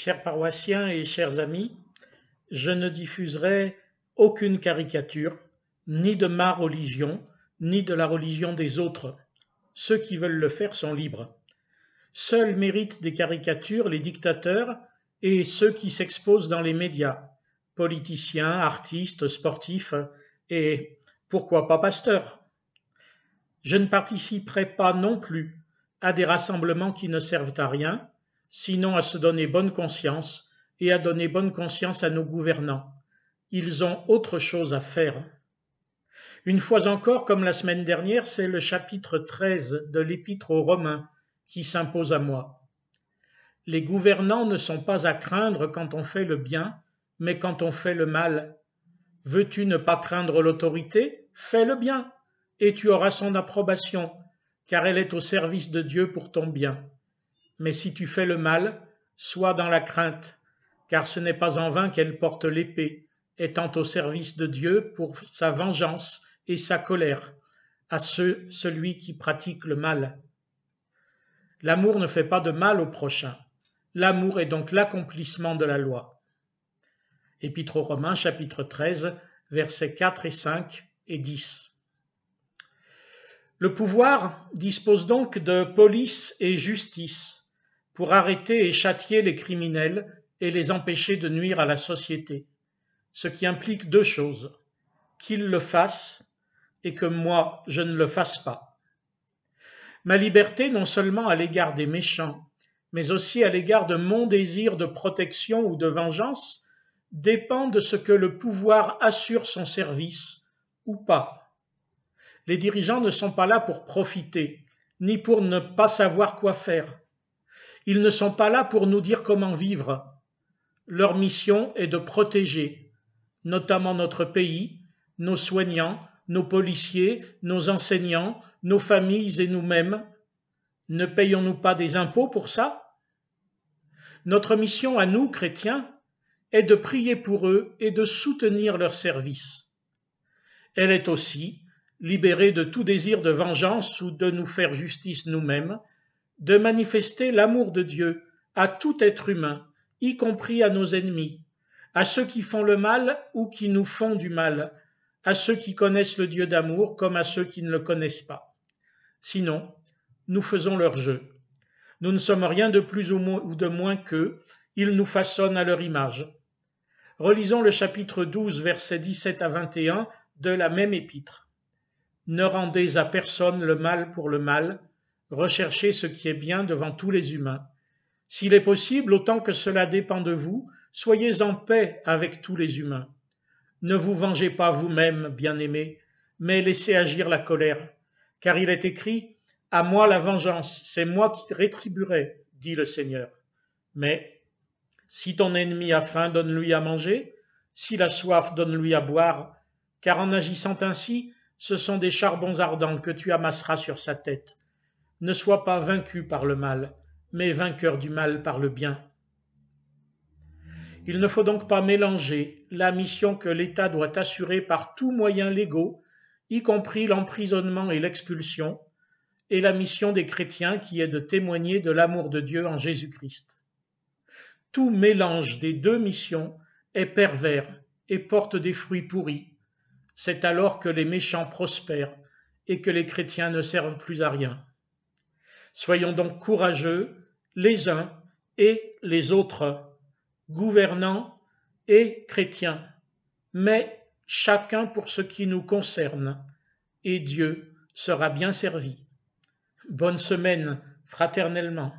Chers paroissiens et chers amis, je ne diffuserai aucune caricature, ni de ma religion, ni de la religion des autres. Ceux qui veulent le faire sont libres. Seuls méritent des caricatures les dictateurs et ceux qui s'exposent dans les médias, politiciens, artistes, sportifs et pourquoi pas pasteurs. Je ne participerai pas non plus à des rassemblements qui ne servent à rien, sinon à se donner bonne conscience et à donner bonne conscience à nos gouvernants. Ils ont autre chose à faire. Une fois encore, comme la semaine dernière, c'est le chapitre 13 de l'Épître aux Romains qui s'impose à moi. Les gouvernants ne sont pas à craindre quand on fait le bien, mais quand on fait le mal. Veux-tu ne pas craindre l'autorité? Fais le bien, et tu auras son approbation, car elle est au service de Dieu pour ton bien. Mais si tu fais le mal, sois dans la crainte, car ce n'est pas en vain qu'elle porte l'épée, étant au service de Dieu pour sa vengeance et sa colère à celui qui pratique le mal. L'amour ne fait pas de mal au prochain. L'amour est donc l'accomplissement de la loi. Épître aux Romains, chapitre 13, versets 4 et 5 et 10. Le pouvoir dispose donc de police et justice pour arrêter et châtier les criminels et les empêcher de nuire à la société, ce qui implique deux choses, qu'ils le fassent et que moi je ne le fasse pas. Ma liberté, non seulement à l'égard des méchants, mais aussi à l'égard de mon désir de protection ou de vengeance, dépend de ce que le pouvoir assure son service ou pas. Les dirigeants ne sont pas là pour profiter, ni pour ne pas savoir quoi faire. Ils ne sont pas là pour nous dire comment vivre. Leur mission est de protéger, notamment notre pays, nos soignants, nos policiers, nos enseignants, nos familles et nous-mêmes. Ne payons-nous pas des impôts pour ça? Notre mission à nous, chrétiens, est de prier pour eux et de soutenir leur service. Elle est aussi, libérée de tout désir de vengeance ou de nous faire justice nous-mêmes, de manifester l'amour de Dieu à tout être humain, y compris à nos ennemis, à ceux qui font le mal ou qui nous font du mal, à ceux qui connaissent le Dieu d'amour comme à ceux qui ne le connaissent pas. Sinon, nous faisons leur jeu. Nous ne sommes rien de plus ou de moins qu'eux, ils nous façonnent à leur image. Relisons le chapitre 12, versets 17 à 21 de la même épître. Ne rendez à personne le mal pour le mal, recherchez ce qui est bien devant tous les humains. S'il est possible, autant que cela dépend de vous, soyez en paix avec tous les humains. Ne vous vengez pas vous-même, bien-aimés, mais laissez agir la colère, car il est écrit « À moi la vengeance, c'est moi qui rétribuerai, dit le Seigneur. » Mais si ton ennemi a faim, donne-lui à manger, s'il a soif, donne-lui à boire, car en agissant ainsi, ce sont des charbons ardents que tu amasseras sur sa tête. Ne sois pas vaincu par le mal, mais vainqueur du mal par le bien. Il ne faut donc pas mélanger la mission que l'État doit assurer par tous moyens légaux, y compris l'emprisonnement et l'expulsion, et la mission des chrétiens qui est de témoigner de l'amour de Dieu en Jésus-Christ. Tout mélange des deux missions est pervers et porte des fruits pourris. C'est alors que les méchants prospèrent et que les chrétiens ne servent plus à rien. Soyons donc courageux, les uns et les autres, gouvernants et chrétiens, mais chacun pour ce qui nous concerne, et Dieu sera bien servi. Bonne semaine, fraternellement.